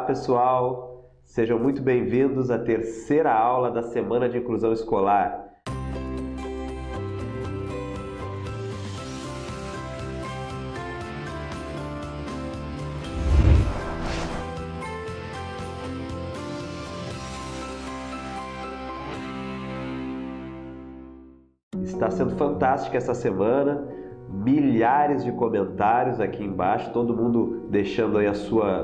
pessoal, sejam muito bem-vindos à terceira aula da Semana de Inclusão Escolar. Está sendo fantástica essa semana, milhares de comentários aqui embaixo, todo mundo deixando aí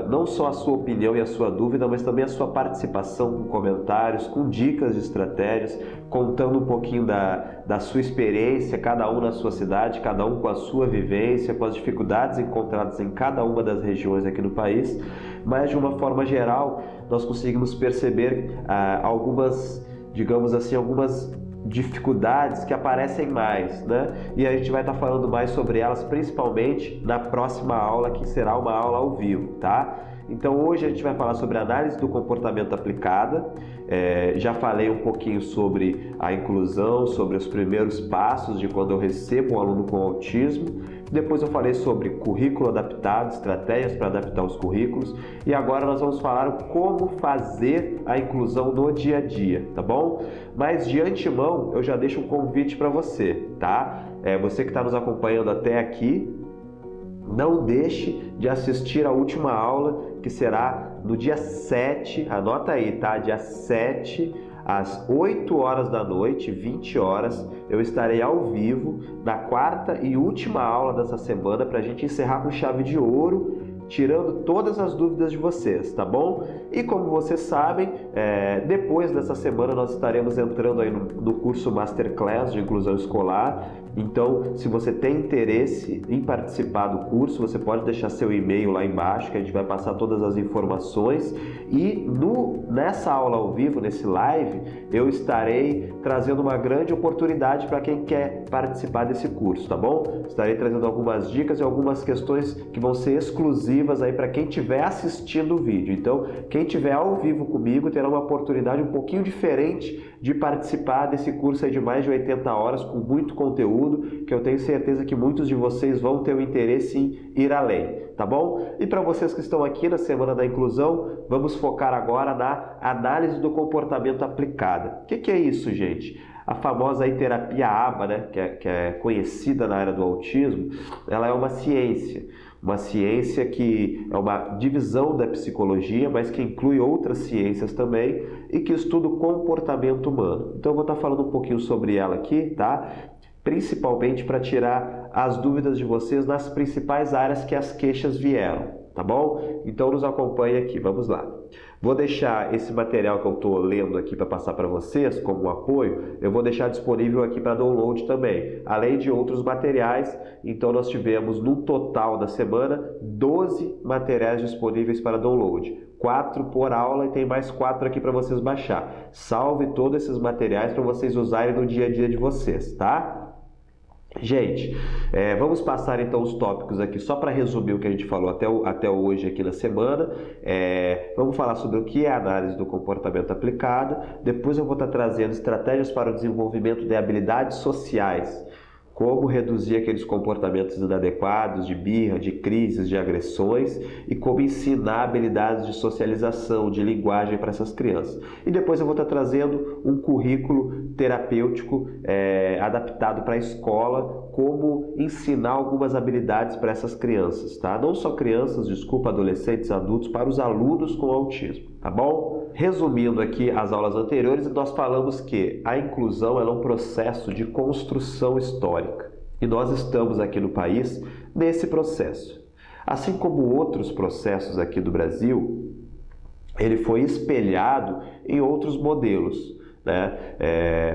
não só a sua opinião e a sua dúvida, mas também a sua participação com comentários, com dicas de estratégias, contando um pouquinho da sua experiência, cada um na sua cidade, cada um com a sua vivência, com as dificuldades encontradas em cada uma das regiões aqui no país, mas de uma forma geral nós conseguimos perceber algumas, digamos assim, algumas dificuldades que aparecem mais, né? E a gente vai estar falando mais sobre elas, principalmente na próxima aula, que será uma aula ao vivo, tá? Então hoje a gente vai falar sobre análise do comportamento aplicada. Já falei um pouquinho sobre a inclusão, sobre os primeiros passos de quando eu recebo um aluno com autismo. Depois eu falei sobre currículo adaptado, estratégias para adaptar os currículos. E agora nós vamos falar como fazer a inclusão no dia a dia, tá bom? Mas de antemão eu já deixo um convite para você, tá? Você que está nos acompanhando até aqui, não deixe de assistir a última aula, que será no dia 7, anota aí, tá? Dia 7, às 8 horas da noite, 20 horas, eu estarei ao vivo na quarta e última aula dessa semana para a gente encerrar com chave de ouro, tirando todas as dúvidas de vocês, tá bom? E como vocês sabem, depois dessa semana nós estaremos entrando aí no curso Masterclass de Inclusão Escolar. Então, se você tem interesse em participar do curso, você pode deixar seu e-mail lá embaixo, que a gente vai passar todas as informações. E nessa aula ao vivo, nesse live, eu estarei trazendo uma grande oportunidade para quem quer participar desse curso, tá bom? Estarei trazendo algumas dicas e algumas questões que vão ser exclusivas aí para quem estiver assistindo o vídeo. Então, quem estiver ao vivo comigo terá uma oportunidade um pouquinho diferente de participar desse curso aí de mais de 80 horas, com muito conteúdo, que eu tenho certeza que muitos de vocês vão ter o interesse em ir além, tá bom? E para vocês que estão aqui na Semana da Inclusão, vamos focar agora na análise do comportamento aplicada. O que é isso, gente? A famosa aí terapia ABA, né, que é conhecida na área do autismo, ela é uma ciência que é uma divisão da psicologia, mas que inclui outras ciências também e que estuda o comportamento humano. Então eu vou estar falando um pouquinho sobre ela aqui, tá? Principalmente para tirar as dúvidas de vocês nas principais áreas que as queixas vieram, tá bom? Então nos acompanhe aqui, vamos lá. Vou deixar esse material que eu estou lendo aqui para passar para vocês como um apoio, eu vou deixar disponível aqui para download também, além de outros materiais. Então nós tivemos no total da semana 12 materiais disponíveis para download, 4 por aula e tem mais 4 aqui para vocês baixar. Salve todos esses materiais para vocês usarem no dia a dia de vocês, tá? Gente, vamos passar então os tópicos aqui só para resumir o que a gente falou até hoje aqui na semana. Vamos falar sobre o que é a análise do comportamento aplicada. Depois eu vou estar trazendo estratégias para o desenvolvimento de habilidades sociais, como reduzir aqueles comportamentos inadequados, de birra, de crises, de agressões, e como ensinar habilidades de socialização, de linguagem para essas crianças. E depois eu vou estar trazendo um currículo terapêutico adaptado para a escola, como ensinar algumas habilidades para essas crianças, tá? Não só crianças, adolescentes, adultos, para os alunos com autismo, tá bom? Resumindo aqui as aulas anteriores, nós falamos que a inclusão é um processo de construção histórica e nós estamos aqui no país nesse processo. Assim como outros processos aqui do Brasil, ele foi espelhado em outros modelos, né?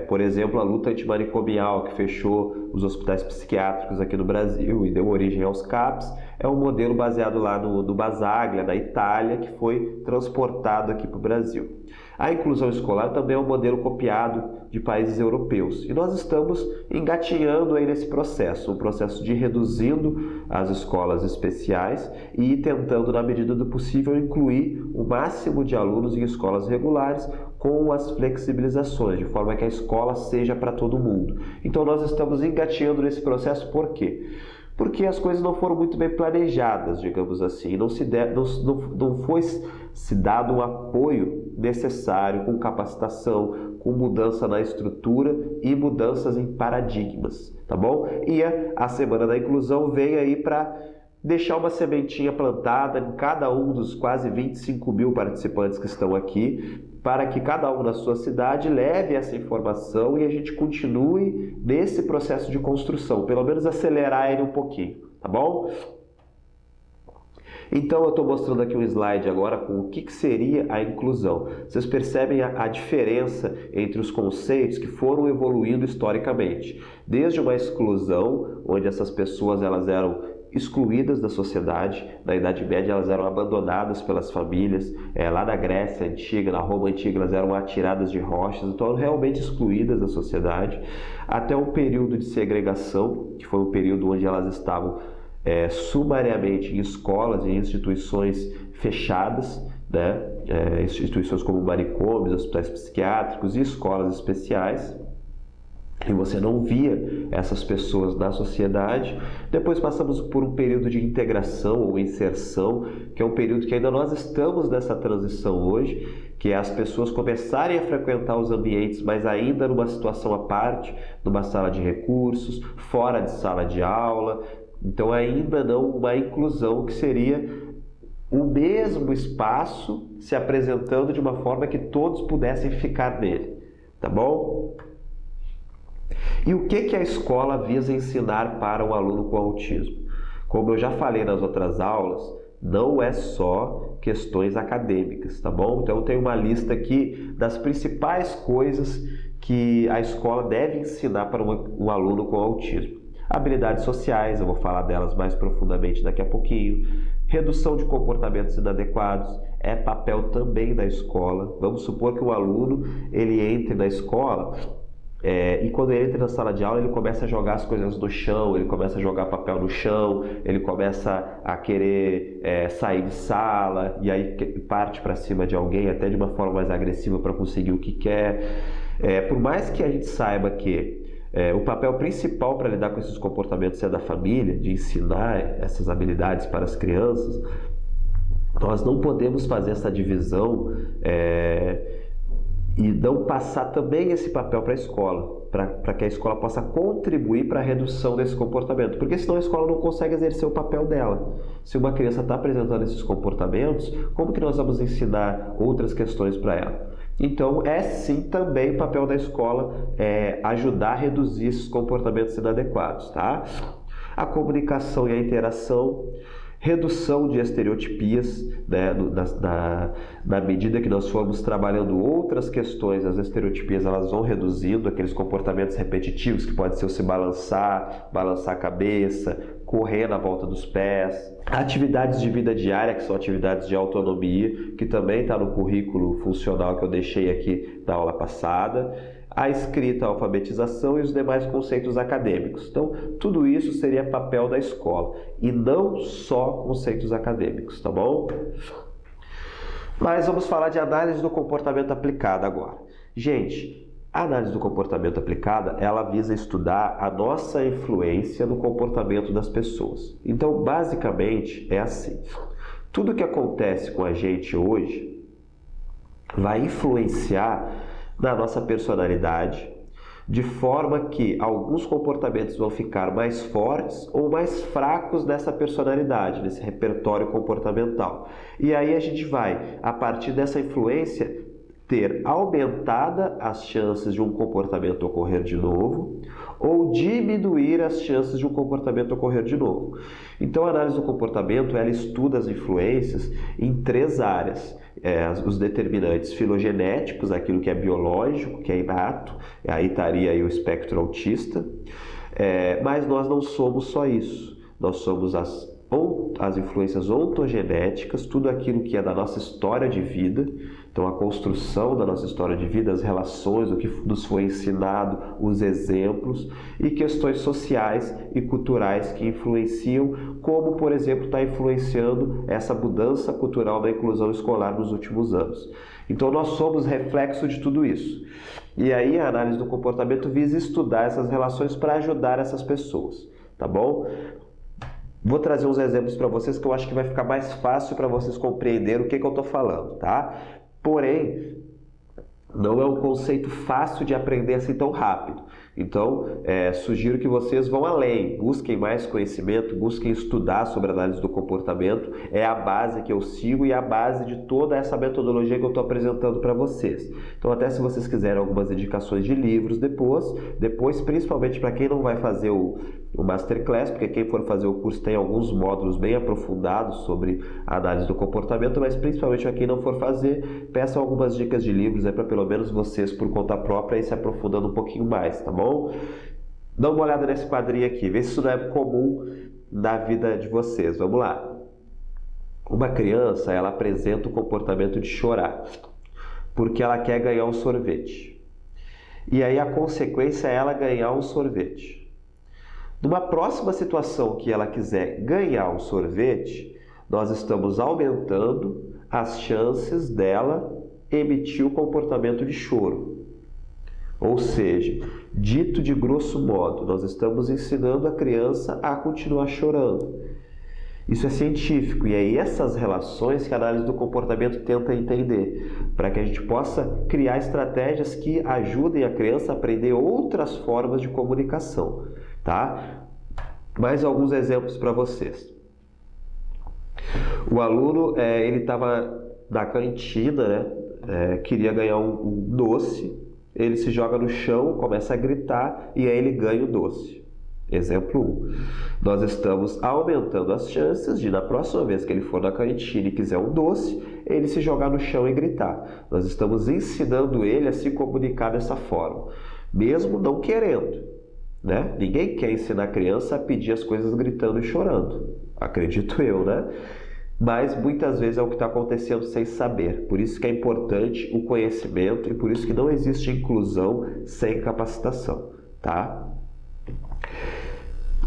Por exemplo, a luta antimanicomial, que fechou os hospitais psiquiátricos aqui no Brasil e deu origem aos CAPs, é um modelo baseado lá no Basaglia, na Itália, que foi transportado aqui para o Brasil. A inclusão escolar também é um modelo copiado de países europeus e nós estamos engatinhando aí nesse processo, um processo de reduzindo as escolas especiais e tentando, na medida do possível, incluir o máximo de alunos em escolas regulares com as flexibilizações, de forma que a escola seja para todo mundo. Então nós estamos engatinhando nesse processo por quê? Porque as coisas não foram muito bem planejadas, digamos assim, não foi se dado um apoio necessário com capacitação, com mudança na estrutura e mudanças em paradigmas, tá bom? E a Semana da Inclusão veio aí para deixar uma sementinha plantada em cada um dos quase 25 mil participantes que estão aqui, para que cada um na sua cidade leve essa informação e a gente continue nesse processo de construção, pelo menos acelerar ele um pouquinho, tá bom? Então eu estou mostrando aqui um slide agora com o que seria a inclusão. Vocês percebem a diferença entre os conceitos que foram evoluindo historicamente. Desde uma exclusão, onde essas pessoas elas eram excluídas da sociedade, na Idade Média elas eram abandonadas pelas famílias, lá na Grécia Antiga, na Roma Antiga elas eram atiradas de rochas, então eram realmente excluídas da sociedade, até um período de segregação, que foi um período onde elas estavam sumariamente em escolas e instituições fechadas, né? Instituições como manicômios, hospitais psiquiátricos e escolas especiais, e você não via essas pessoas na sociedade. Depois passamos por um período de integração ou inserção, que é um período que ainda nós estamos nessa transição hoje, que é as pessoas começarem a frequentar os ambientes, mas ainda numa situação à parte, numa sala de recursos, fora de sala de aula. Então ainda não uma inclusão, que seria o mesmo espaço se apresentando de uma forma que todos pudessem ficar nele, tá bom? E o que a escola visa ensinar para um aluno com autismo? Como eu já falei nas outras aulas, não é só questões acadêmicas, tá bom? Então eu tenho uma lista aqui das principais coisas que a escola deve ensinar para um aluno com autismo. Habilidades sociais, eu vou falar delas mais profundamente daqui a pouquinho. Redução de comportamentos inadequados é papel também da escola. Vamos supor que um aluno ele entre na escola e quando ele entra na sala de aula ele começa a jogar as coisas no chão, ele começa a jogar papel no chão, ele começa a querer sair de sala e aí parte para cima de alguém até de uma forma mais agressiva para conseguir o que quer. Por mais que a gente saiba que o papel principal para lidar com esses comportamentos é da família, de ensinar essas habilidades para as crianças, nós não podemos fazer essa divisão e não passar também esse papel para a escola, para que a escola possa contribuir para a redução desse comportamento, porque senão a escola não consegue exercer o papel dela. Se uma criança está apresentando esses comportamentos, como que nós vamos ensinar outras questões para ela? Então é sim também o papel da escola ajudar a reduzir esses comportamentos inadequados, tá? A comunicação e a interação, redução de estereotipias, né? Na medida que nós formos trabalhando outras questões, as estereotipias elas vão reduzindo, aqueles comportamentos repetitivos que pode ser o se balançar a cabeça, correr na volta dos pés. Atividades de vida diária, que são atividades de autonomia, que também está no currículo funcional que eu deixei aqui na aula passada. A escrita, a alfabetização e os demais conceitos acadêmicos. Então, tudo isso seria papel da escola e não só conceitos acadêmicos, tá bom? Mas vamos falar de análise do comportamento aplicada agora. Gente, a análise do comportamento aplicada, ela visa estudar a nossa influência no comportamento das pessoas. Então, basicamente, é assim. Tudo que acontece com a gente hoje vai influenciar na nossa personalidade, de forma que alguns comportamentos vão ficar mais fortes ou mais fracos nessa personalidade, nesse repertório comportamental. E aí a gente vai, a partir dessa influência, ter aumentada as chances de um comportamento ocorrer de novo ou diminuir as chances de um comportamento ocorrer de novo. Então a análise do comportamento ela estuda as influências em 3 áreas. Os determinantes filogenéticos, aquilo que é biológico, que é inato, aí estaria aí o espectro autista, mas nós não somos só isso, nós somos as influências ontogenéticas, tudo aquilo que é da nossa história de vida, então a construção da nossa história de vida, as relações, o que nos foi ensinado, os exemplos e questões sociais e culturais que influenciam, como por exemplo está influenciando essa mudança cultural da inclusão escolar nos últimos anos. Então nós somos reflexo de tudo isso. E aí a análise do comportamento visa estudar essas relações para ajudar essas pessoas, tá bom? Vou trazer uns exemplos para vocês que eu acho que vai ficar mais fácil para vocês compreenderem o que eu estou falando, tá? Porém, não é um conceito fácil de aprender assim tão rápido. Então, sugiro que vocês vão além, busquem mais conhecimento, busquem estudar sobre análise do comportamento. É a base que eu sigo e a base de toda essa metodologia que eu estou apresentando para vocês. Então, até se vocês quiserem algumas indicações de livros depois principalmente para quem não vai fazer o Masterclass, porque quem for fazer o curso tem alguns módulos bem aprofundados sobre a análise do comportamento, mas principalmente para quem não for fazer, peçam algumas dicas de livros para pelo menos vocês, por conta própria, ir se aprofundando um pouquinho mais, tá bom? Dá uma olhada nesse quadrinho aqui, vê se isso não é comum na vida de vocês. Vamos lá. Uma criança, ela apresenta o comportamento de chorar, porque ela quer ganhar um sorvete. E aí a consequência é ela ganhar um sorvete. Numa próxima situação que ela quiser ganhar um sorvete, nós estamos aumentando as chances dela emitir o comportamento de choro. Ou seja, dito de grosso modo, nós estamos ensinando a criança a continuar chorando. Isso é científico e é essas relações que a análise do comportamento tenta entender, para que a gente possa criar estratégias que ajudem a criança a aprender outras formas de comunicação, tá? Mais alguns exemplos para vocês. O aluno, ele estava na cantina, né? Queria ganhar um doce. Ele se joga no chão, começa a gritar e aí ele ganha o doce. Exemplo 1. Nós estamos aumentando as chances de, na próxima vez que ele for na cantina e quiser um doce, ele se jogar no chão e gritar. Nós estamos ensinando ele a se comunicar dessa forma, mesmo não querendo, né? Ninguém quer ensinar a criança a pedir as coisas gritando e chorando, acredito eu, né? Mas muitas vezes é o que está acontecendo sem saber. Por isso que é importante o conhecimento e por isso que não existe inclusão sem capacitação, tá?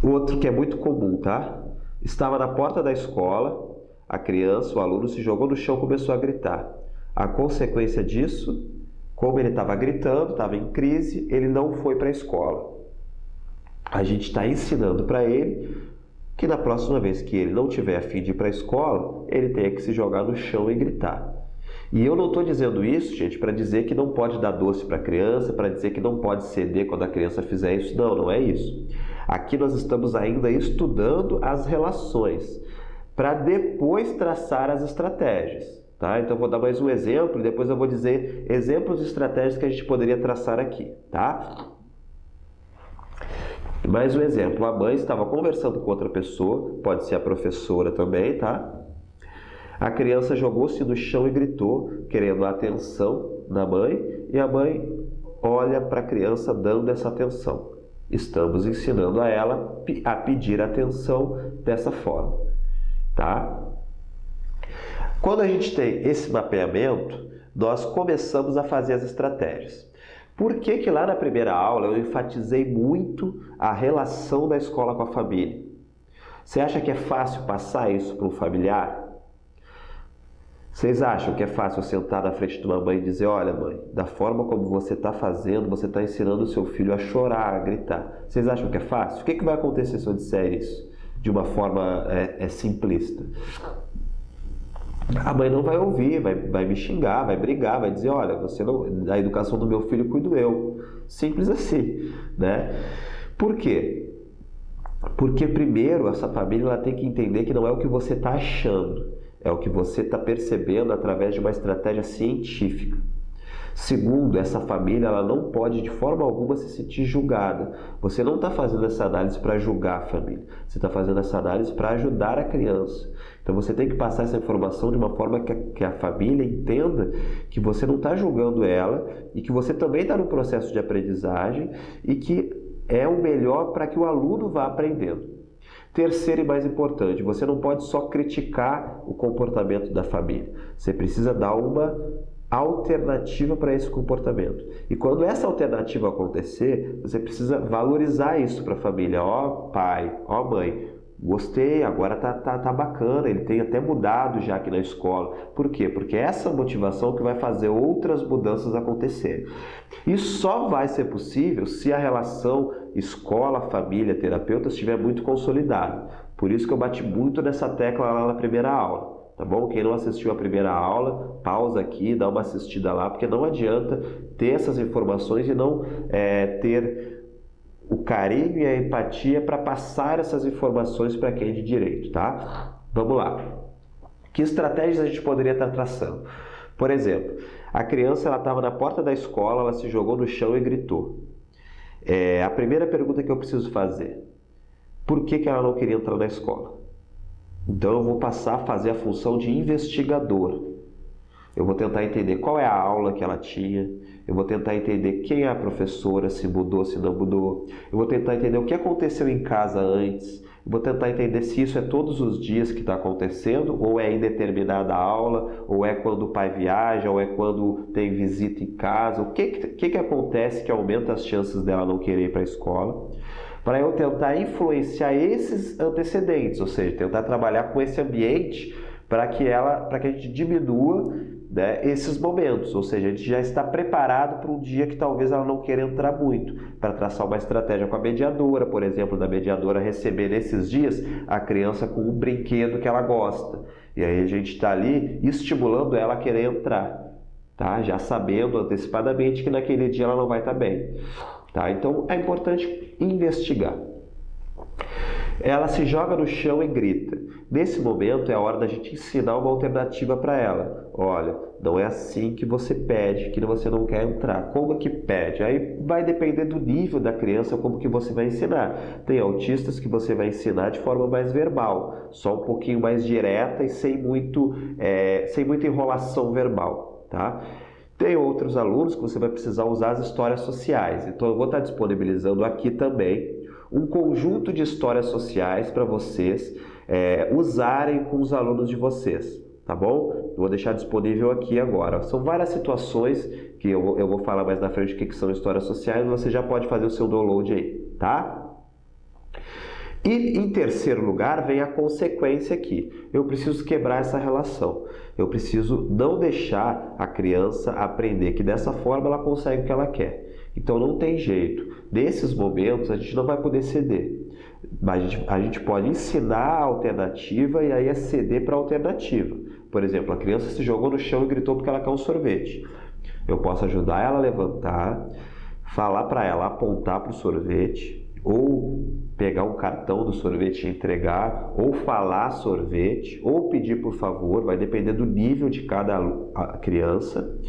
Outro que é muito comum, tá? Estava na porta da escola, a criança, o aluno se jogou no chão e começou a gritar. A consequência disso, como ele estava gritando, estava em crise, ele não foi para a escola. A gente está ensinando para ele que na próxima vez que ele não tiver a fim de ir para a escola, ele tenha que se jogar no chão e gritar. E eu não estou dizendo isso, gente, para dizer que não pode dar doce para a criança, para dizer que não pode ceder quando a criança fizer isso. Não, não é isso. Aqui nós estamos ainda estudando as relações, para depois traçar as estratégias. Tá? Então, vou dar mais um exemplo e depois eu vou dizer exemplos de estratégias que a gente poderia traçar aqui. Tá? Mais um exemplo, a mãe estava conversando com outra pessoa, pode ser a professora também, tá? A criança jogou-se no chão e gritou, querendo a atenção da mãe, e a mãe olha para a criança dando essa atenção. Estamos ensinando a ela a pedir atenção dessa forma, tá? Quando a gente tem esse mapeamento, nós começamos a fazer as estratégias. Por que lá na primeira aula eu enfatizei muito a relação da escola com a família? Você acha que é fácil passar isso para um familiar? Vocês acham que é fácil sentar na frente de uma mãe e dizer: olha mãe, da forma como você está fazendo, você está ensinando o seu filho a chorar, a gritar. Vocês acham que é fácil? O que vai acontecer se eu disser isso de uma forma simplista? A mãe não vai ouvir, vai me xingar, vai brigar, vai dizer: olha, você não, a educação do meu filho cuido eu. Simples assim, né? Por quê? Porque primeiro essa família ela tem que entender que não é o que você está achando, é o que você está percebendo através de uma estratégia científica. Segundo, essa família ela não pode de forma alguma se sentir julgada. Você não está fazendo essa análise para julgar a família. Você está fazendo essa análise para ajudar a criança. Então você tem que passar essa informação de uma forma que a família entenda que você não está julgando ela e que você também está no processo de aprendizagem e que é o melhor para que o aluno vá aprendendo. Terceiro e mais importante, você não pode só criticar o comportamento da família. Você precisa dar uma alternativa para esse comportamento. E quando essa alternativa acontecer, você precisa valorizar isso para a família. Ó pai, ó mãe, gostei, agora tá bacana, ele tem até mudado já aqui na escola. Por quê? Porque é essa motivação que vai fazer outras mudanças acontecerem. Isso só vai ser possível se a relação escola, família, terapeuta estiver muito consolidada. Por isso que eu bati muito nessa tecla lá na primeira aula, tá bom? Quem não assistiu a primeira aula, pausa aqui, dá uma assistida lá, porque não adianta ter essas informações e não ter o carinho e a empatia para passar essas informações para quem é de direito, tá? Vamos lá. Que estratégias a gente poderia estar traçando? Por exemplo, a criança estava na porta da escola, ela se jogou no chão e gritou. A primeira pergunta que eu preciso fazer: por que ela não queria entrar na escola? Então eu vou passar a fazer a função de investigador. Eu vou tentar entender qual é a aula que ela tinha, eu vou tentar entender quem é a professora, se mudou, se não mudou, eu vou tentar entender o que aconteceu em casa antes, eu vou tentar entender se isso é todos os dias que está acontecendo, ou é em determinada aula, ou é quando o pai viaja, ou é quando tem visita em casa, o que acontece que aumenta as chances dela não querer ir para a escola, para eu tentar influenciar esses antecedentes, ou seja, tentar trabalhar com esse ambiente para que a gente diminua, né, esses momentos, ou seja, a gente já está preparado para um dia que talvez ela não queira entrar muito, para traçar uma estratégia com a mediadora, por exemplo, da mediadora receber nesses dias a criança com um brinquedo que ela gosta, e aí a gente está ali estimulando ela a querer entrar, tá? Já sabendo antecipadamente que naquele dia ela não vai estar bem, tá? Então é importante investigar. Ela se joga no chão e grita. Nesse momento é a hora da gente ensinar uma alternativa para ela. Olha, não é assim que você pede, que você não quer entrar. Como que pede? Aí vai depender do nível da criança, como que você vai ensinar. Tem autistas que você vai ensinar de forma mais verbal, só um pouquinho mais direta e sem muita enrolação verbal, tá? Tem outros alunos que você vai precisar usar as histórias sociais. Então eu vou estar disponibilizando aqui também um conjunto de histórias sociais para vocês usarem com os alunos de vocês, tá bom? Eu vou deixar disponível aqui agora. São várias situações que eu vou falar mais na frente o que são histórias sociais, você já pode fazer o seu download aí, tá? E em terceiro lugar vem a consequência aqui. Eu preciso quebrar essa relação. Eu preciso não deixar a criança aprender que dessa forma ela consegue o que ela quer. Então não tem jeito. Nesses momentos a gente não vai poder ceder. Mas a gente pode ensinar a alternativa e aí é ceder para a alternativa. Por exemplo, a criança se jogou no chão e gritou porque ela quer um sorvete. Eu posso ajudar ela a levantar, falar para ela apontar para o sorvete, ou pegar um cartão do sorvete e entregar, ou falar sorvete, ou pedir por favor, vai depender do nível de cada criança.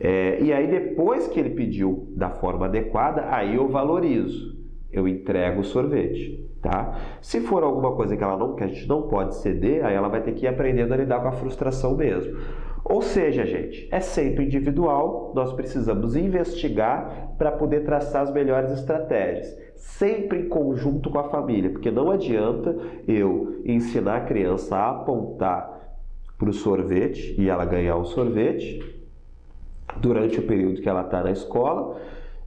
E aí depois que ele pediu da forma adequada, aí eu valorizo, eu entrego o sorvete, tá? Se for alguma coisa que a gente não pode ceder, aí ela vai ter que ir aprendendo a lidar com a frustração mesmo. Ou seja, gente, é sempre individual, nós precisamos investigar para poder traçar as melhores estratégias, sempre em conjunto com a família, porque não adianta eu ensinar a criança a apontar para o sorvete e ela ganhar o sorvete durante o período que ela está na escola,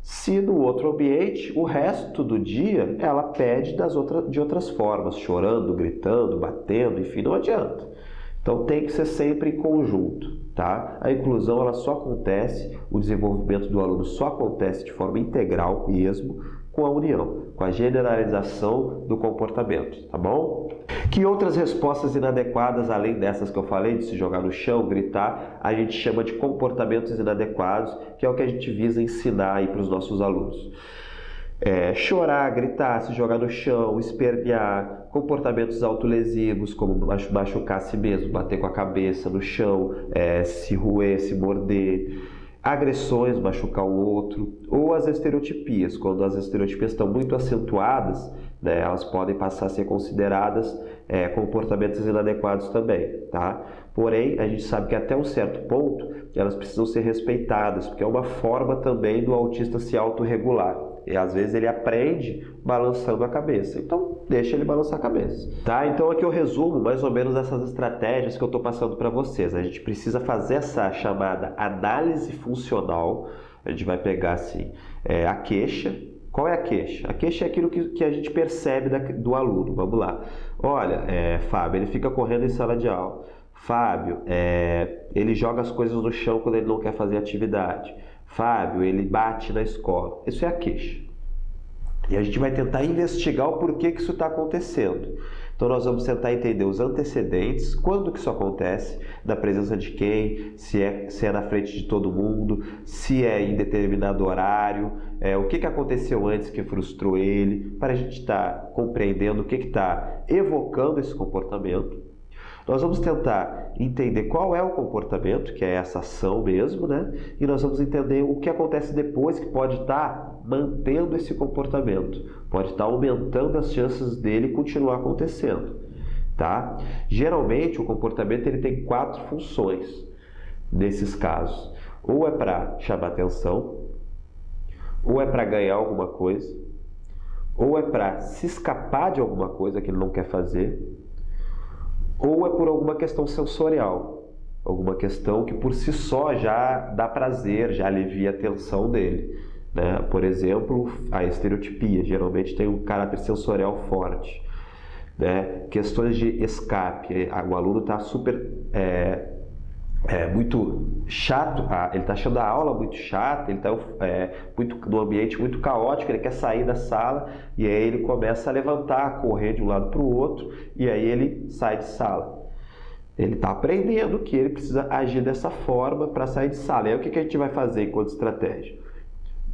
se no outro ambiente, o resto do dia, ela pede de outras formas, chorando, gritando, batendo, enfim, não adianta. Então tem que ser sempre em conjunto, tá? A inclusão ela só acontece, o desenvolvimento do aluno só acontece de forma integral mesmo com a união, com a generalização do comportamento, tá bom? Que outras respostas inadequadas, além dessas que eu falei, de se jogar no chão, gritar, a gente chama de comportamentos inadequados, que é o que a gente visa ensinar aí para os nossos alunos. Chorar, gritar, se jogar no chão, espernear, comportamentos autolesivos, como machucar a si mesmo, bater com a cabeça no chão, se roer, se morder, agressões, machucar o outro, ou as estereotipias, quando as estereotipias estão muito acentuadas, né, elas podem passar a ser consideradas comportamentos inadequados também, tá? Porém, a gente sabe que até um certo ponto elas precisam ser respeitadas, porque é uma forma também do autista se autorregular. E às vezes ele aprende balançando a cabeça. Então, deixa ele balançar a cabeça. Tá? Então, aqui eu resumo mais ou menos essas estratégias que eu estou passando para vocês. A gente precisa fazer essa chamada análise funcional. A gente vai pegar assim, a queixa. Qual é a queixa? A queixa é aquilo que a gente percebe do aluno. Vamos lá. Olha, Fábio, ele fica correndo em sala de aula. Fábio, ele joga as coisas no chão quando ele não quer fazer atividade. Fábio, ele bate na escola. Isso é a queixa. E a gente vai tentar investigar o porquê que isso está acontecendo. Então nós vamos tentar entender os antecedentes, quando que isso acontece, na presença de quem, se é na frente de todo mundo, se é em determinado horário, o que aconteceu antes que frustrou ele, para a gente estar compreendendo o que está evocando esse comportamento. Nós vamos tentar entender qual é o comportamento, que é essa ação mesmo, né? E nós vamos entender o que acontece depois, que pode estar mantendo esse comportamento, pode estar aumentando as chances dele continuar acontecendo, tá? Geralmente o comportamento ele tem 4 funções nesses casos. Ou é para chamar atenção, ou é para ganhar alguma coisa, ou é para se escapar de alguma coisa que ele não quer fazer, ou é por alguma questão sensorial, alguma questão que por si só já dá prazer, já alivia a tensão dele, né? Por exemplo, a estereotipia geralmente tem um caráter sensorial forte, né? Questões de escape, o aluno está super muito chato, ele está achando a aula muito chata, ele está num ambiente muito caótico, ele quer sair da sala e aí ele começa a levantar, a correr de um lado para o outro e aí ele sai de sala. Ele está aprendendo que ele precisa agir dessa forma para sair de sala. E aí o que a gente vai fazer enquanto estratégia?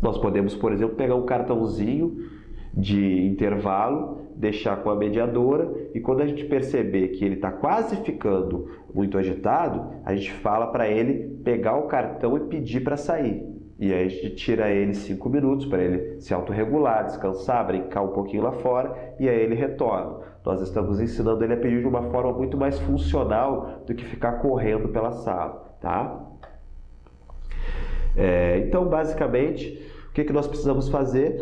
Nós podemos, por exemplo, pegar um cartãozinho de intervalo, deixar com a mediadora e quando a gente perceber que ele está quase ficando muito agitado, a gente fala para ele pegar o cartão e pedir para sair. E aí a gente tira ele 5 minutos para ele se autorregular, descansar, brincar um pouquinho lá fora e aí ele retorna. Nós estamos ensinando ele a pedir de uma forma muito mais funcional do que ficar correndo pela sala, tá? Então, basicamente, o que nós precisamos fazer?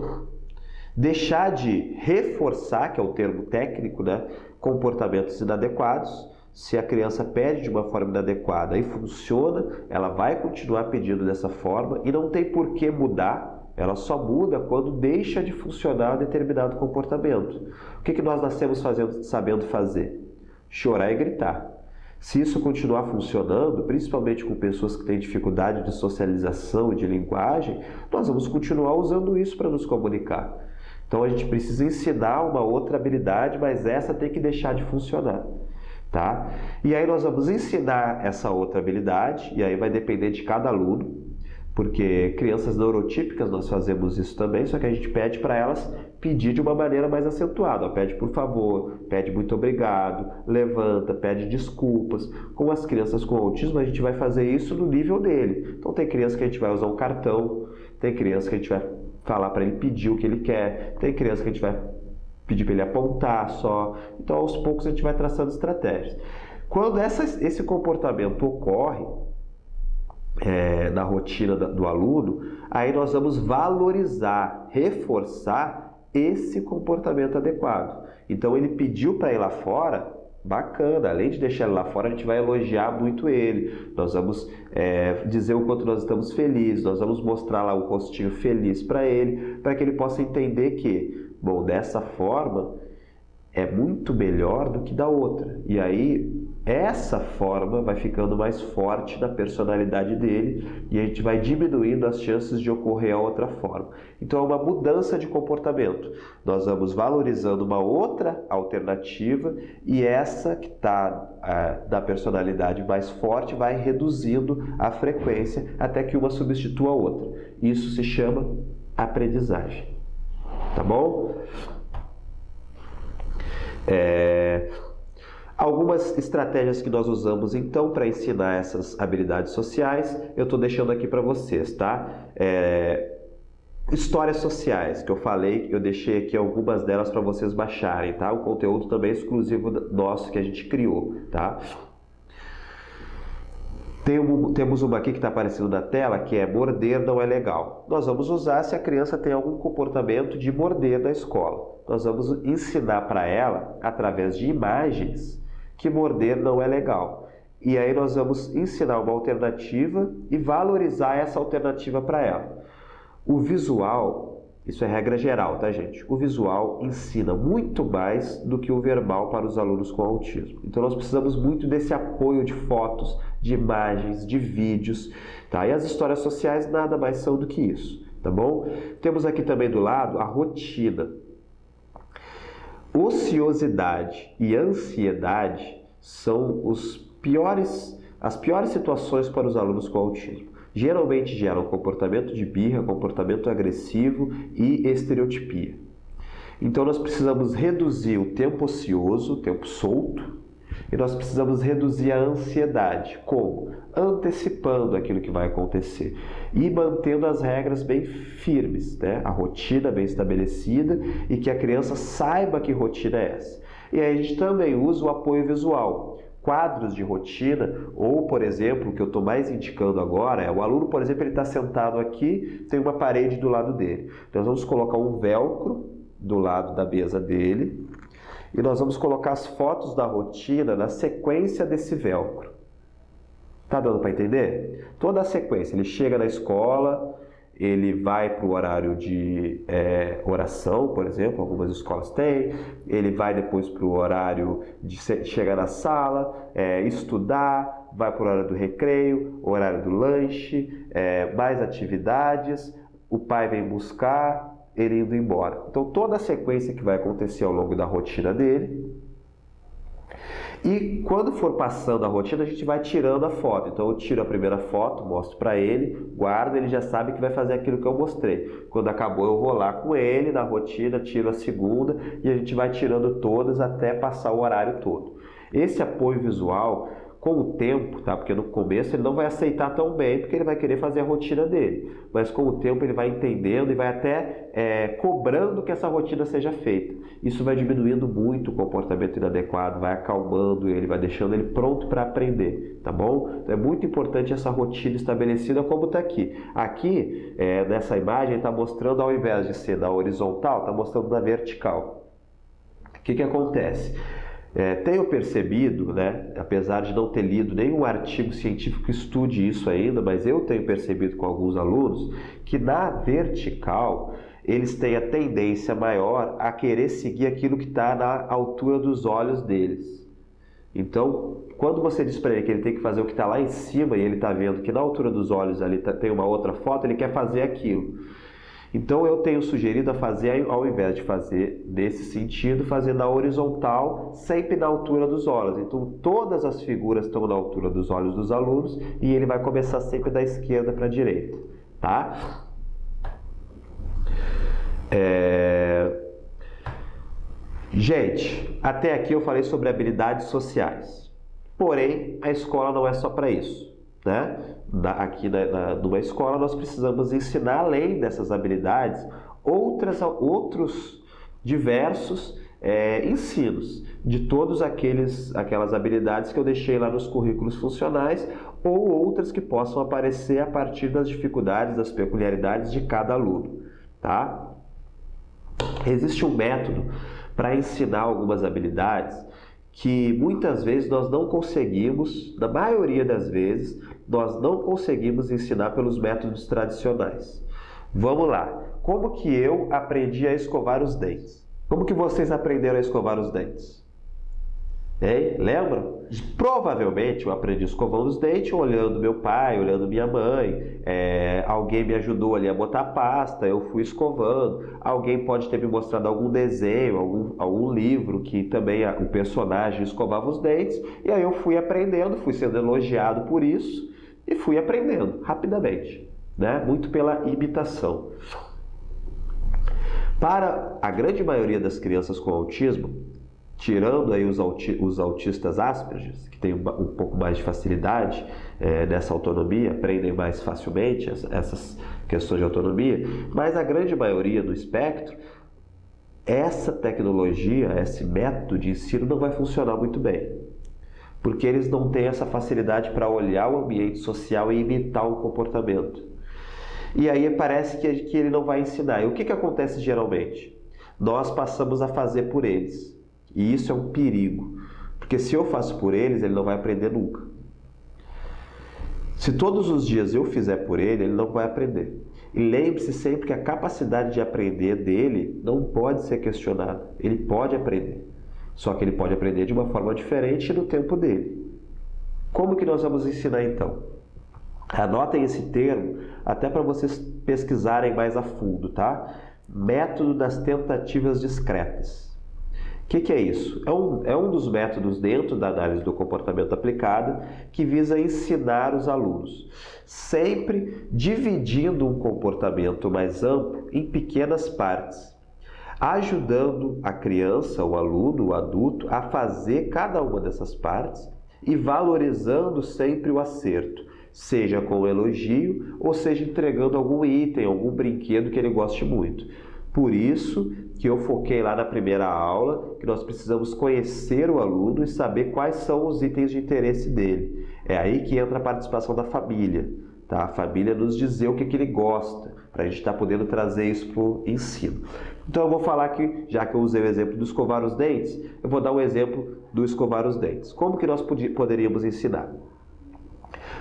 Deixar de reforçar, que é o termo técnico, né, comportamentos inadequados. Se a criança pede de uma forma inadequada e funciona, ela vai continuar pedindo dessa forma e não tem por que mudar, ela só muda quando deixa de funcionar determinado comportamento. O que nós nascemos sabendo fazer? Chorar e gritar. Se isso continuar funcionando, principalmente com pessoas que têm dificuldade de socialização e de linguagem, nós vamos continuar usando isso para nos comunicar. Então a gente precisa ensinar uma outra habilidade, mas essa tem que deixar de funcionar, tá? E aí nós vamos ensinar essa outra habilidade, e aí vai depender de cada aluno, porque crianças neurotípicas nós fazemos isso também, só que a gente pede para elas pedir de uma maneira mais acentuada. Pede por favor, pede muito obrigado, levanta, pede desculpas. Com as crianças com autismo a gente vai fazer isso no nível dele. Então tem criança que a gente vai usar um cartão, tem criança que a gente vai falar para ele pedir o que ele quer, tem criança que a gente vai pedir para ele apontar só. Então aos poucos a gente vai traçando estratégias. Quando esse comportamento ocorre na rotina do aluno, aí nós vamos valorizar, reforçar esse comportamento adequado. Então ele pediu para ir lá fora, bacana, além de deixar ele lá fora, a gente vai elogiar muito ele, nós vamos dizer o quanto nós estamos felizes, nós vamos mostrar lá o rostinho feliz para que ele possa entender que, bom, dessa forma é muito melhor do que da outra. E aí essa forma vai ficando mais forte na personalidade dele e a gente vai diminuindo as chances de ocorrer a outra forma. Então é uma mudança de comportamento. Nós vamos valorizando uma outra alternativa e essa que está da personalidade mais forte vai reduzindo a frequência até que uma substitua a outra. Isso se chama aprendizagem. Tá bom? Algumas estratégias que nós usamos então para ensinar essas habilidades sociais, eu estou deixando aqui para vocês, tá? Histórias sociais, que eu falei, eu deixei aqui algumas delas para vocês baixarem, tá? O conteúdo também é exclusivo nosso que a gente criou, tá? Temos uma aqui que está aparecendo na tela, que é morder não é legal. Nós vamos usar se a criança tem algum comportamento de morder na escola. Nós vamos ensinar para ela, através de imagens, que morder não é legal. E aí nós vamos ensinar uma alternativa e valorizar essa alternativa para ela. O visual, isso é regra geral, tá, gente? O visual ensina muito mais do que o verbal para os alunos com autismo. Então nós precisamos muito desse apoio de fotos, de imagens, de vídeos, tá? E as histórias sociais nada mais são do que isso, tá bom? Temos aqui também do lado a rotina. Ociosidade e ansiedade são as piores situações para os alunos com autismo. Geralmente geram comportamento de birra, comportamento agressivo e estereotipia. Então nós precisamos reduzir o tempo ocioso, o tempo solto, e nós precisamos reduzir a ansiedade. Como? Antecipando aquilo que vai acontecer e mantendo as regras bem firmes, né? A rotina bem estabelecida e que a criança saiba que rotina é essa. E aí a gente também usa o apoio visual. Quadros de rotina, ou, por exemplo, o que eu estou mais indicando agora é o aluno, por exemplo, ele está sentado aqui, tem uma parede do lado dele. Nós vamos colocar um velcro do lado da mesa dele e nós vamos colocar as fotos da rotina na sequência desse velcro. Tá dando para entender? Toda a sequência, ele chega na escola, ele vai para o horário de oração, por exemplo, algumas escolas têm, ele vai depois para o horário de chegar na sala, estudar, vai para o horário do recreio, horário do lanche, mais atividades, o pai vem buscar, ele indo embora. Então toda a sequência que vai acontecer ao longo da rotina dele. E quando for passando a rotina, a gente vai tirando a foto. Então eu tiro a primeira foto, mostro para ele, guardo, ele já sabe que vai fazer aquilo que eu mostrei. Quando acabou, eu vou lá com ele na rotina, tiro a segunda e a gente vai tirando todas até passar o horário todo. Esse apoio visual, com o tempo, tá? Porque no começo ele não vai aceitar tão bem, porque ele vai querer fazer a rotina dele. Mas com o tempo ele vai entendendo e vai até cobrando que essa rotina seja feita. Isso vai diminuindo muito o comportamento inadequado, vai acalmando ele, vai deixando ele pronto para aprender, tá bom? Então é muito importante essa rotina estabelecida como está aqui. Aqui, nessa imagem, está mostrando, ao invés de ser na horizontal, está mostrando na vertical. O que acontece? Tenho percebido, né, apesar de não ter lido nenhum artigo científico que estude isso ainda, mas eu tenho percebido com alguns alunos que na vertical eles têm a tendência maior a querer seguir aquilo que está na altura dos olhos deles. Então, quando você diz para ele que ele tem que fazer o que está lá em cima e ele está vendo que na altura dos olhos ali tem uma outra foto, ele quer fazer aquilo. Então eu tenho sugerido a fazer, ao invés de fazer nesse sentido, fazer na horizontal, sempre na altura dos olhos. Então todas as figuras estão na altura dos olhos dos alunos e ele vai começar sempre da esquerda para a direita, tá? Gente, até aqui eu falei sobre habilidades sociais. Porém, a escola não é só para isso, né? Aqui numa escola nós precisamos ensinar, além dessas habilidades, outros diversos ensinos de todas aquelas habilidades que eu deixei lá nos currículos funcionais ou outras que possam aparecer a partir das dificuldades, das peculiaridades de cada aluno, tá? Existe um método para ensinar algumas habilidades que muitas vezes nós não conseguimos, na maioria das vezes, nós não conseguimos ensinar pelos métodos tradicionais. Vamos lá. Como que eu aprendi a escovar os dentes? Como que vocês aprenderam a escovar os dentes? Hein? Lembram? Provavelmente eu aprendi escovando os dentes, olhando meu pai, olhando minha mãe, alguém me ajudou ali a botar pasta, eu fui escovando, alguém pode ter me mostrado algum desenho, algum livro que também o personagem escovava os dentes, e aí eu fui aprendendo, fui sendo elogiado por isso e fui aprendendo rapidamente, né? Muito pela imitação. Para a grande maioria das crianças com autismo, tirando aí os autistas Asperger, que têm um pouco mais de facilidade nessa autonomia, aprendem mais facilmente essas questões de autonomia, mas a grande maioria do espectro, essa tecnologia, esse método de ensino não vai funcionar muito bem, porque eles não têm essa facilidade para olhar o ambiente social e imitar o comportamento. E aí parece que ele não vai ensinar. E o que acontece geralmente? Nós passamos a fazer por eles. E isso é um perigo, porque se eu faço por eles, ele não vai aprender nunca. Se todos os dias eu fizer por ele, ele não vai aprender. E lembre-se sempre que a capacidade de aprender dele não pode ser questionada. Ele pode aprender, só que ele pode aprender de uma forma diferente no tempo dele. Como que nós vamos ensinar então? Anotem esse termo até para vocês pesquisarem mais a fundo, tá? Método das tentativas discretas. O que é isso? É um dos métodos dentro da análise do comportamento aplicada que visa ensinar os alunos, sempre dividindo um comportamento mais amplo em pequenas partes, ajudando a criança, o aluno, o adulto a fazer cada uma dessas partes e valorizando sempre o acerto, seja com elogio ou seja entregando algum item, algum brinquedo que ele goste muito. Por isso que eu foquei lá na primeira aula que nós precisamos conhecer o aluno e saber quais são os itens de interesse dele. É aí que entra a participação da família, tá? A família nos dizer o que ele gosta, para a gente estar podendo trazer isso para o ensino. Então eu vou falar aqui, já que eu usei o exemplo do escovar os dentes, eu vou dar um exemplo do escovar os dentes. Como que nós poderíamos ensinar?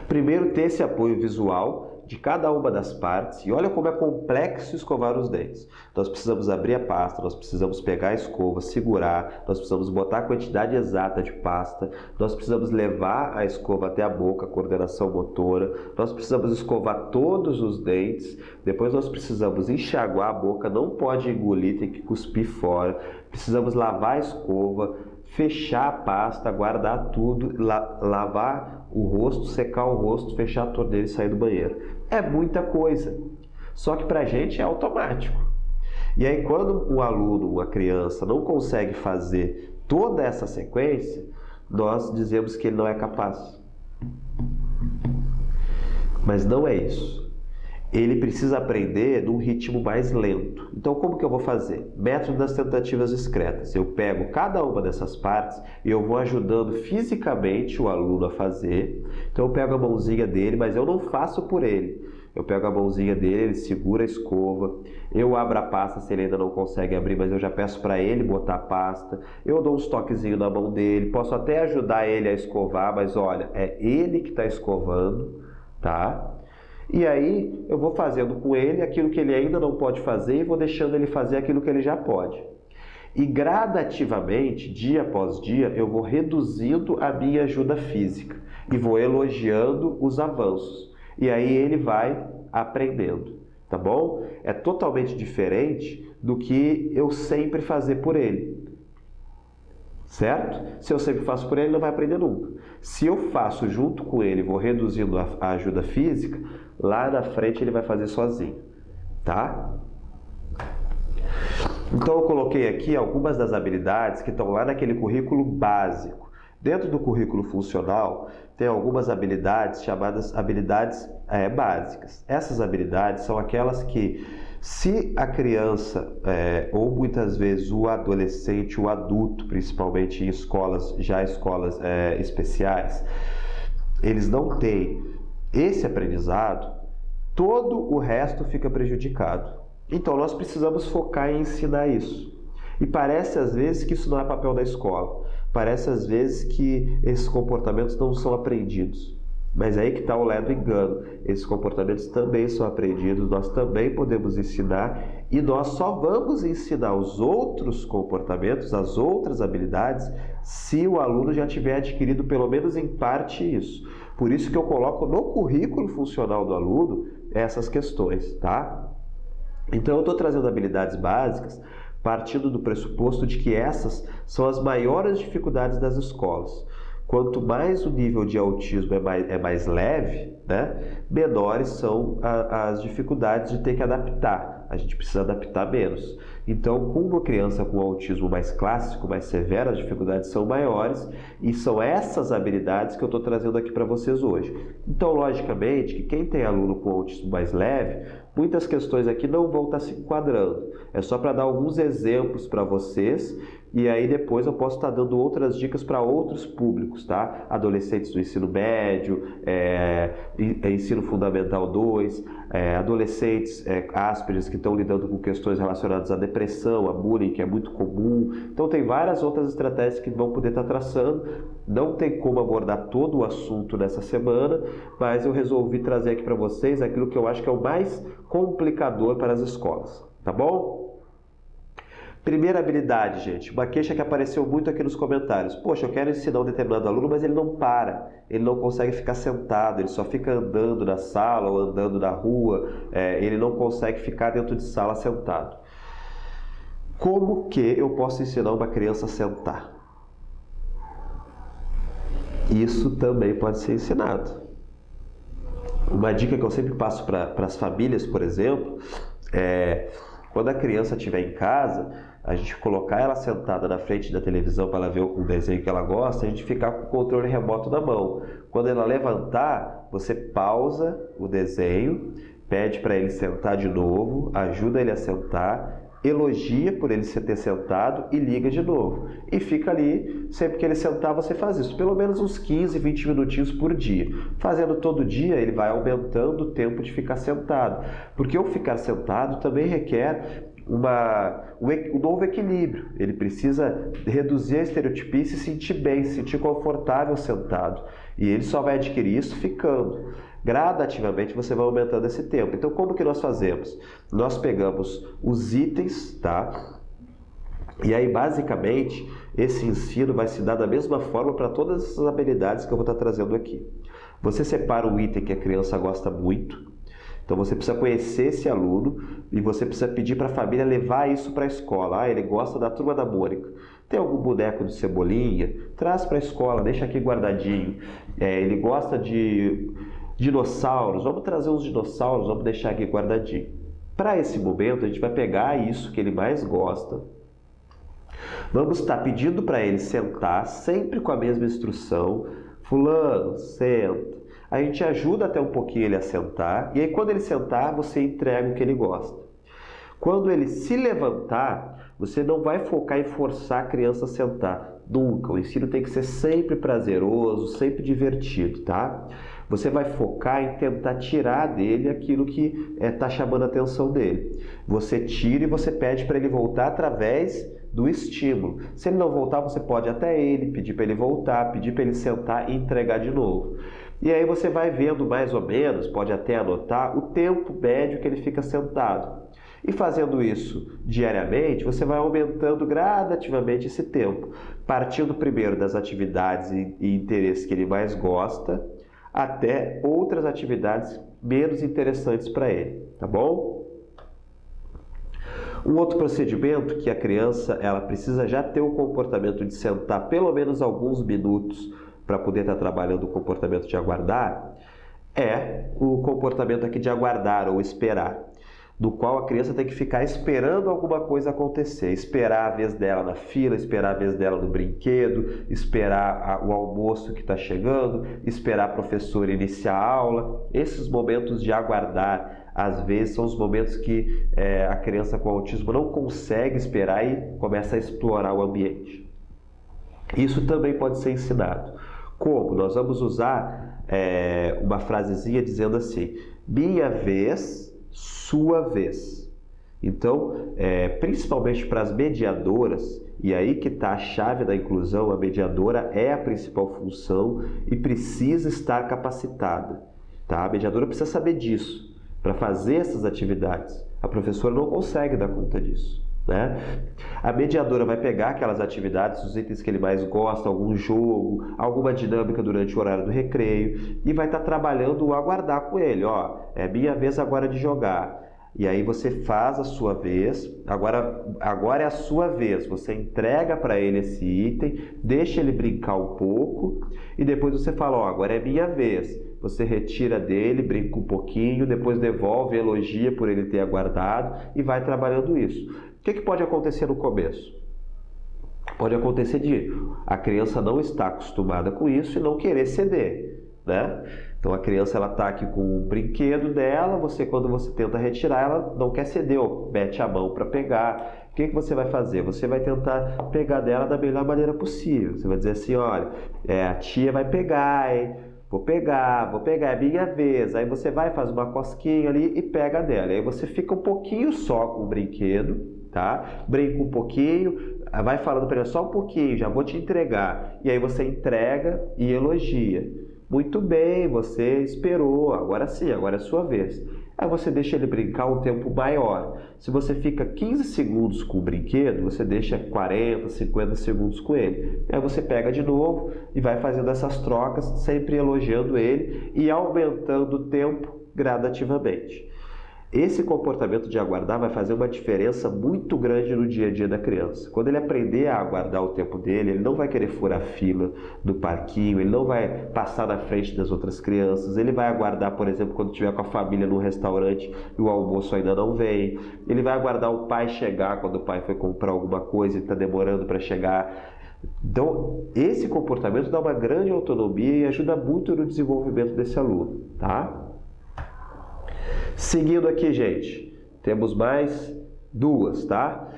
Primeiro, ter esse apoio visual de cada uma das partes, e olha como é complexo escovar os dentes. Nós precisamos abrir a pasta, nós precisamos pegar a escova, segurar, nós precisamos botar a quantidade exata de pasta, nós precisamos levar a escova até a boca, a coordenação motora, nós precisamos escovar todos os dentes, depois nós precisamos enxaguar a boca, não pode engolir, tem que cuspir fora, precisamos lavar a escova, fechar a pasta, guardar tudo, lavar o rosto, secar o rosto, fechar a torneira e sair do banheiro. É muita coisa, só que para a gente é automático. E aí quando um aluno, uma criança não consegue fazer toda essa sequência, nós dizemos que ele não é capaz. Mas não é isso. Ele precisa aprender num ritmo mais lento. Então, como que eu vou fazer? Método das tentativas discretas. Eu pego cada uma dessas partes e eu vou ajudando fisicamente o aluno a fazer. Então, eu pego a mãozinha dele, mas eu não faço por ele. Eu pego a mãozinha dele, ele segura a escova, eu abro a pasta se ele ainda não consegue abrir, mas eu já peço para ele botar a pasta, eu dou uns toquezinhos na mão dele, posso até ajudar ele a escovar, mas olha, é ele que está escovando, tá? E aí eu vou fazendo com ele aquilo que ele ainda não pode fazer e vou deixando ele fazer aquilo que ele já pode. E gradativamente, dia após dia, eu vou reduzindo a minha ajuda física e vou elogiando os avanços. E aí ele vai aprendendo, tá bom? É totalmente diferente do que eu sempre fazer por ele, certo? Se eu sempre faço por ele, ele não vai aprender nunca. Se eu faço junto com ele, vou reduzindo a ajuda física, lá na frente ele vai fazer sozinho, tá? Então eu coloquei aqui algumas das habilidades que estão lá naquele currículo básico. Dentro do currículo funcional, tem algumas habilidades chamadas habilidades básicas. Essas habilidades são aquelas que, se a criança, ou muitas vezes o adolescente, o adulto, principalmente em escolas especiais, eles não têm esse aprendizado, todo o resto fica prejudicado. Então nós precisamos focar em ensinar isso. E parece às vezes que isso não é papel da escola. Parece às vezes que esses comportamentos não são aprendidos. Mas aí que está o ledo engano. Esses comportamentos também são aprendidos, nós também podemos ensinar e nós só vamos ensinar os outros comportamentos, as outras habilidades, se o aluno já tiver adquirido pelo menos em parte isso. Por isso que eu coloco no currículo funcional do aluno essas questões, tá? Então eu estou trazendo habilidades básicas partindo do pressuposto de que essas são as maiores dificuldades das escolas. Quanto mais o nível de autismo é mais leve, né, menores são as dificuldades de ter que adaptar. A gente precisa adaptar menos. Então, com uma criança com autismo mais clássico, mais severo, as dificuldades são maiores e são essas habilidades que eu estou trazendo aqui para vocês hoje. Então, logicamente, que quem tem aluno com autismo mais leve, muitas questões aqui não vão estar se enquadrando. É só para dar alguns exemplos para vocês e aí depois eu posso estar dando outras dicas para outros públicos, tá? Adolescentes do ensino médio, ensino fundamental 2, adolescentes Asperger que estão lidando com questões relacionadas à depressão, a bullying, que é muito comum. Então tem várias outras estratégias que vão poder estar traçando. Não tem como abordar todo o assunto nessa semana, mas eu resolvi trazer aqui para vocês aquilo que eu acho que é o mais complicador para as escolas, tá bom? Primeira habilidade, gente, uma queixa que apareceu muito aqui nos comentários. Poxa, eu quero ensinar um determinado aluno, mas ele não para, ele não consegue ficar sentado, ele só fica andando na sala ou andando na rua, ele não consegue ficar dentro de sala sentado. Como que eu posso ensinar uma criança a sentar? Isso também pode ser ensinado. Uma dica que eu sempre passo para as famílias, por exemplo, é quando a criança estiver em casa, a gente colocar ela sentada na frente da televisão para ela ver o desenho que ela gosta, a gente ficar com o controle remoto na mão. Quando ela levantar, você pausa o desenho, pede para ele sentar de novo, ajuda ele a sentar, elogia por ele ter sentado e liga de novo. E fica ali, sempre que ele sentar, você faz isso. Pelo menos uns 15, 20 minutinhos por dia. Fazendo todo dia, ele vai aumentando o tempo de ficar sentado. Porque o ficar sentado também requer um novo equilíbrio. Ele precisa reduzir a estereotipia e se sentir bem, se sentir confortável sentado. E ele só vai adquirir isso ficando. Gradativamente você vai aumentando esse tempo. Então, como que nós fazemos? Nós pegamos os itens, tá? E aí, basicamente, esse ensino vai se dar da mesma forma para todas essas habilidades que eu vou estar trazendo aqui. Você separa um item que a criança gosta muito. Então, você precisa conhecer esse aluno e você precisa pedir para a família levar isso para a escola. Ah, ele gosta da Turma da Mônica. Tem algum boneco de Cebolinha? Traz para a escola, deixa aqui guardadinho. Ele gosta de dinossauros, vamos trazer uns dinossauros, vamos deixar aqui guardadinho. Para esse momento, a gente vai pegar isso que ele mais gosta, vamos estar pedindo para ele sentar, sempre com a mesma instrução, fulano, senta. A gente ajuda até um pouquinho ele a sentar, e aí quando ele sentar, você entrega o que ele gosta. Quando ele se levantar, você não vai focar em forçar a criança a sentar, nunca. O ensino tem que ser sempre prazeroso, sempre divertido, tá? Você vai focar em tentar tirar dele aquilo que está chamando a atenção dele. Você tira e você pede para ele voltar através do estímulo. Se ele não voltar, você pode até ele, pedir para ele voltar, pedir para ele sentar e entregar de novo. E aí você vai vendo mais ou menos, pode até anotar, o tempo médio que ele fica sentado. E fazendo isso diariamente, você vai aumentando gradativamente esse tempo, partindo primeiro das atividades e interesses que ele mais gosta, até outras atividades menos interessantes para ele, tá bom? Um outro procedimento que a criança ela precisa já ter o comportamento de sentar pelo menos alguns minutos para poder estar trabalhando o comportamento de aguardar é o comportamento aqui de aguardar ou esperar, do qual a criança tem que ficar esperando alguma coisa acontecer, esperar a vez dela na fila, esperar a vez dela no brinquedo, esperar o almoço que está chegando, esperar a professora iniciar a aula. Esses momentos de aguardar, às vezes, são os momentos que a criança com autismo não consegue esperar e começa a explorar o ambiente. Isso também pode ser ensinado. Como? Nós vamos usar uma frasezinha dizendo assim: minha vez, sua vez. Então, principalmente para as mediadoras, e aí que está a chave da inclusão, a mediadora é a principal função e precisa estar capacitada. Tá? A mediadora precisa saber disso, para fazer essas atividades. A professora não consegue dar conta disso. Né? A mediadora vai pegar aquelas atividades, os itens que ele mais gosta, algum jogo, alguma dinâmica durante o horário do recreio e vai estar trabalhando o aguardar com ele. Ó, é minha vez agora de jogar. E aí você faz a sua vez, agora é a sua vez. Você entrega para ele esse item, deixa ele brincar um pouco e depois você fala, ó, agora é minha vez. Você retira dele, brinca um pouquinho, depois devolve, elogia por ele ter aguardado e vai trabalhando isso. O que pode acontecer no começo? Pode acontecer de a criança não estar acostumada com isso e não querer ceder, né? Então a criança ela está aqui com o brinquedo dela, quando você tenta retirar, ela não quer ceder, ou mete a mão para pegar. O que você vai fazer? Você vai tentar pegar dela da melhor maneira possível. Você vai dizer assim, olha, a tia vai pegar, hein? Vou pegar, é minha vez. Aí você vai, faz uma cosquinha ali e pega dela. Aí você fica um pouquinho só com o brinquedo, tá? Brinca um pouquinho, vai falando para ele, só um pouquinho, já vou te entregar. E aí você entrega e elogia. Muito bem, você esperou, agora sim, agora é a sua vez. Aí você deixa ele brincar um tempo maior. Se você fica 15 segundos com o brinquedo, você deixa 40, 50 segundos com ele. Aí você pega de novo e vai fazendo essas trocas, sempre elogiando ele e aumentando o tempo gradativamente. Esse comportamento de aguardar vai fazer uma diferença muito grande no dia a dia da criança. Quando ele aprender a aguardar o tempo dele, ele não vai querer furar fila do parquinho, ele não vai passar na frente das outras crianças, ele vai aguardar, por exemplo, quando estiver com a família no restaurante e o almoço ainda não vem, ele vai aguardar o pai chegar quando o pai foi comprar alguma coisa e está demorando para chegar. Então, esse comportamento dá uma grande autonomia e ajuda muito no desenvolvimento desse aluno, tá? Seguindo aqui, gente, temos mais duas, tá?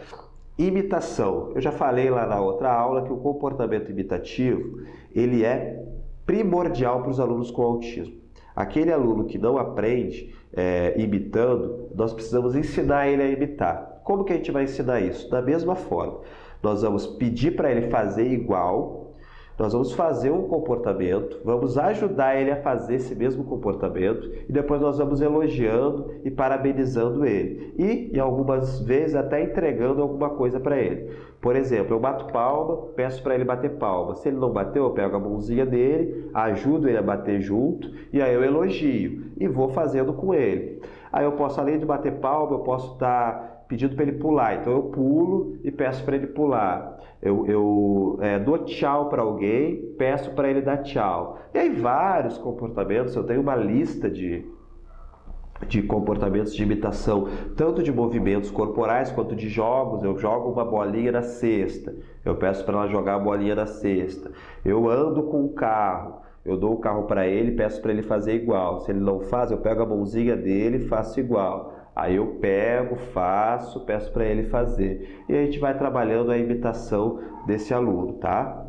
Imitação. Eu já falei lá na outra aula que o comportamento imitativo, ele é primordial para os alunos com autismo. Aquele aluno que não aprende imitando, nós precisamos ensinar ele a imitar. Como que a gente vai ensinar isso? Da mesma forma, nós vamos pedir para ele fazer igual. Nós vamos fazer um comportamento, vamos ajudar ele a fazer esse mesmo comportamento e depois nós vamos elogiando e parabenizando ele. E, em algumas vezes, até entregando alguma coisa para ele. Por exemplo, eu bato palma, peço para ele bater palma. Se ele não bateu, eu pego a mãozinha dele, ajudo ele a bater junto e aí eu elogio e vou fazendo com ele. Aí eu posso, além de bater palma, eu posso estar pedindo para ele pular. Então eu pulo e peço para ele pular. Eu dou tchau para alguém, peço para ele dar tchau. E aí vários comportamentos, eu tenho uma lista de comportamentos de imitação, tanto de movimentos corporais quanto de jogos. Eu jogo uma bolinha na cesta, eu peço para ela jogar a bolinha na cesta. Eu ando com o carro, eu dou o carro para ele, peço para ele fazer igual. Se ele não faz, eu pego a mãozinha dele e faço igual. Aí eu pego, faço, peço para ele fazer. E a gente vai trabalhando a imitação desse aluno, tá?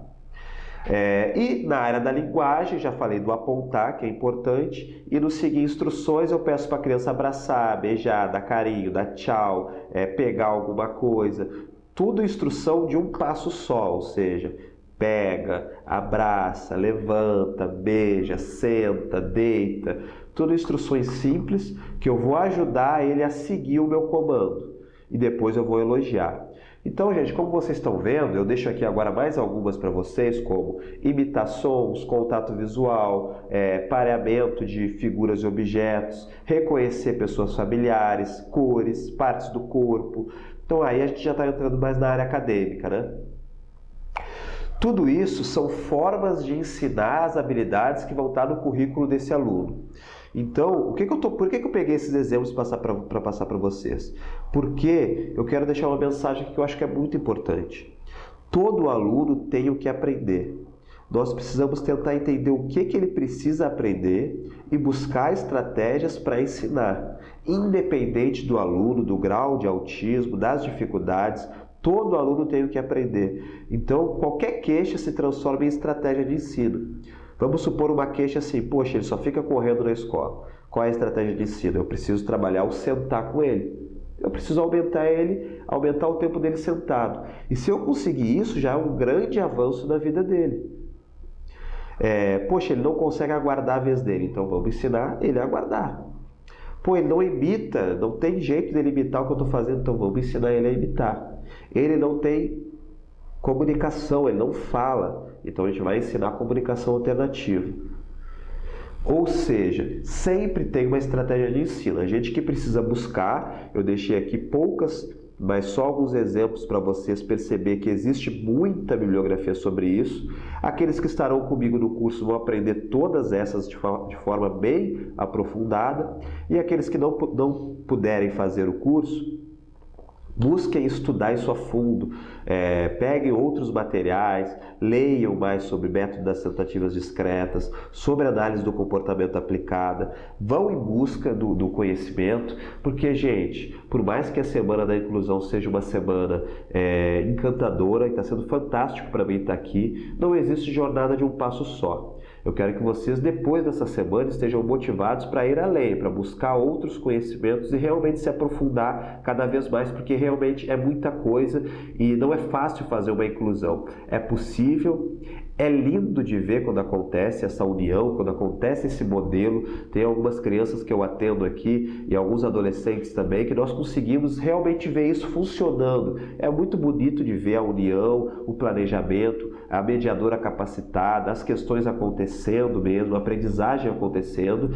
E na área da linguagem, já falei do apontar, que é importante. E no seguir instruções, eu peço para a criança abraçar, beijar, dar carinho, dar tchau, pegar alguma coisa. Tudo instrução de um passo só, ou seja, pega, abraça, levanta, beija, senta, deita. Tudo instruções simples que eu vou ajudar ele a seguir o meu comando. E depois eu vou elogiar. Então, gente, como vocês estão vendo, eu deixo aqui agora mais algumas para vocês, como imitar sons, contato visual, pareamento de figuras e objetos, reconhecer pessoas familiares, cores, partes do corpo. Então aí a gente já está entrando mais na área acadêmica, né? Tudo isso são formas de ensinar as habilidades que vão estar no currículo desse aluno. Então, por que eu peguei esses exemplos para passar para vocês? Porque eu quero deixar uma mensagem que eu acho que é muito importante. Todo aluno tem o que aprender. Nós precisamos tentar entender o que ele precisa aprender e buscar estratégias para ensinar. Independente do aluno, do grau de autismo, das dificuldades, todo aluno tem o que aprender. Então, qualquer queixa se transforma em estratégia de ensino. Vamos supor uma queixa assim, poxa, ele só fica correndo na escola. Qual é a estratégia de ensino? Eu preciso trabalhar o sentar com ele. Eu preciso aumentar o tempo dele sentado. E se eu conseguir isso, já é um grande avanço na vida dele. Poxa, ele não consegue aguardar a vez dele, então vamos ensinar ele a aguardar. Pô, ele não imita, não tem jeito dele imitar o que eu estou fazendo, então vamos ensinar ele a imitar. Ele não tem comunicação, ele não fala, então a gente vai ensinar comunicação alternativa. Ou seja, sempre tem uma estratégia de ensino. A gente que precisa buscar, eu deixei aqui poucas, mas só alguns exemplos para vocês perceber que existe muita bibliografia sobre isso. Aqueles que estarão comigo no curso vão aprender todas essas de forma bem aprofundada. E aqueles que não puderem fazer o curso, busquem estudar isso a fundo, peguem outros materiais, leiam mais sobre método das tentativas discretas, sobre análise do comportamento aplicada, vão em busca do conhecimento, porque, gente, por mais que a Semana da Inclusão seja uma semana encantadora e está sendo fantástico para mim estar aqui, não existe jornada de um passo só. Eu quero que vocês, depois dessa semana, estejam motivados para ir além, para buscar outros conhecimentos e realmente se aprofundar cada vez mais, porque realmente é muita coisa e não é fácil fazer uma inclusão. É possível, É lindo de ver quando acontece essa união, quando acontece esse modelo. Tem algumas crianças que eu atendo aqui e alguns adolescentes também, que nós conseguimos realmente ver isso funcionando. É muito bonito de ver a união, o planejamento, a mediadora capacitada, as questões acontecendo mesmo, a aprendizagem acontecendo.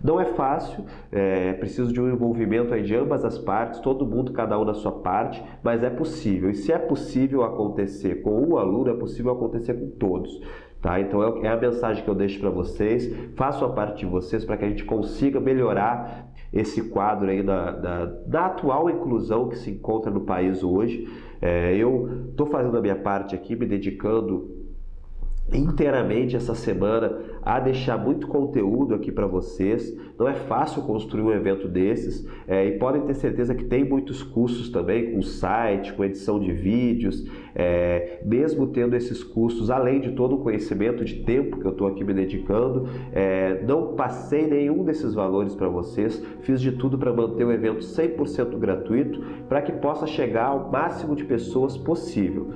Não é fácil, é preciso de um envolvimento aí de ambas as partes, todo mundo, cada um na sua parte, mas é possível. E se é possível acontecer com um aluno, é possível acontecer com todos. Tá? Então é a mensagem que eu deixo para vocês. Façam a parte de vocês para que a gente consiga melhorar esse quadro aí da atual inclusão que se encontra no país hoje. Eu estou fazendo a minha parte aqui, me dedicando inteiramente essa semana a deixar muito conteúdo aqui para vocês. Não é fácil construir um evento desses, e podem ter certeza que tem muitos custos também, com site, com edição de vídeos, mesmo tendo esses custos, além de todo o conhecimento de tempo que eu estou aqui me dedicando, não passei nenhum desses valores para vocês, fiz de tudo para manter o evento 100% gratuito, para que possa chegar ao máximo de pessoas possível.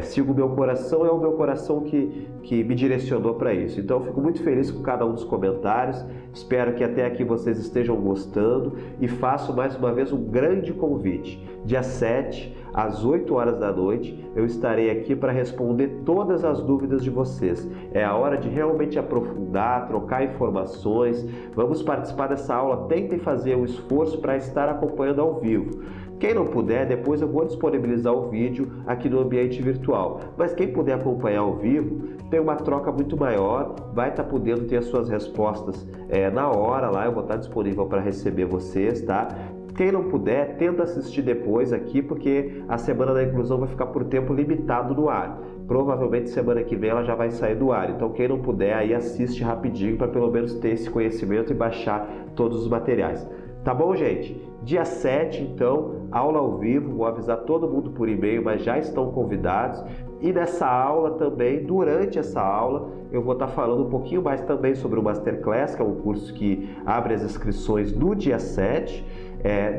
Sigo o meu coração, é o meu coração que me direcionou para isso. Então eu fico muito feliz com cada um dos comentários, espero que até aqui vocês estejam gostando e faço mais uma vez um grande convite. Dia 7, às 8 horas da noite, eu estarei aqui para responder todas as dúvidas de vocês. É a hora de realmente aprofundar, trocar informações. Vamos participar dessa aula, tentem fazer um esforço para estar acompanhando ao vivo. Quem não puder, depois eu vou disponibilizar o vídeo aqui no ambiente virtual. Mas quem puder acompanhar ao vivo, tem uma troca muito maior, vai estar podendo ter as suas respostas na hora lá, eu vou estar disponível para receber vocês, tá? Quem não puder, tenta assistir depois aqui, porque a Semana da Inclusão vai ficar por tempo limitado no ar. Provavelmente semana que vem ela já vai sair do ar, então quem não puder aí assiste rapidinho para pelo menos ter esse conhecimento e baixar todos os materiais. Tá bom, gente? Dia 7, então, aula ao vivo, vou avisar todo mundo por e-mail, mas já estão convidados. E nessa aula também, durante essa aula, eu vou estar falando um pouquinho mais também sobre o Masterclass, que é um curso que abre as inscrições no dia 7,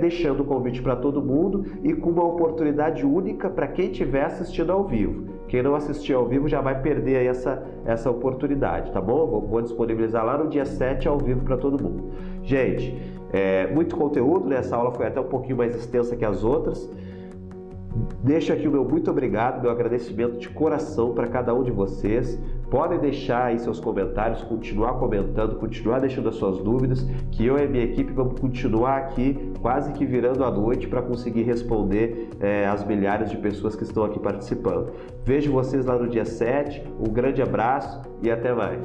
deixando o convite para todo mundo e com uma oportunidade única para quem estiver assistindo ao vivo. Quem não assistir ao vivo já vai perder aí essa oportunidade, tá bom? Vou disponibilizar lá no dia 7 ao vivo para todo mundo. Gente, muito conteúdo, né? Essa aula foi até um pouquinho mais extensa que as outras. Deixo aqui o meu muito obrigado, meu agradecimento de coração para cada um de vocês. Podem deixar aí seus comentários, continuar comentando, continuar deixando as suas dúvidas, que eu e a minha equipe vamos continuar aqui quase que virando a noite para conseguir responder às milhares de pessoas que estão aqui participando. Vejo vocês lá no dia 7, um grande abraço e até mais.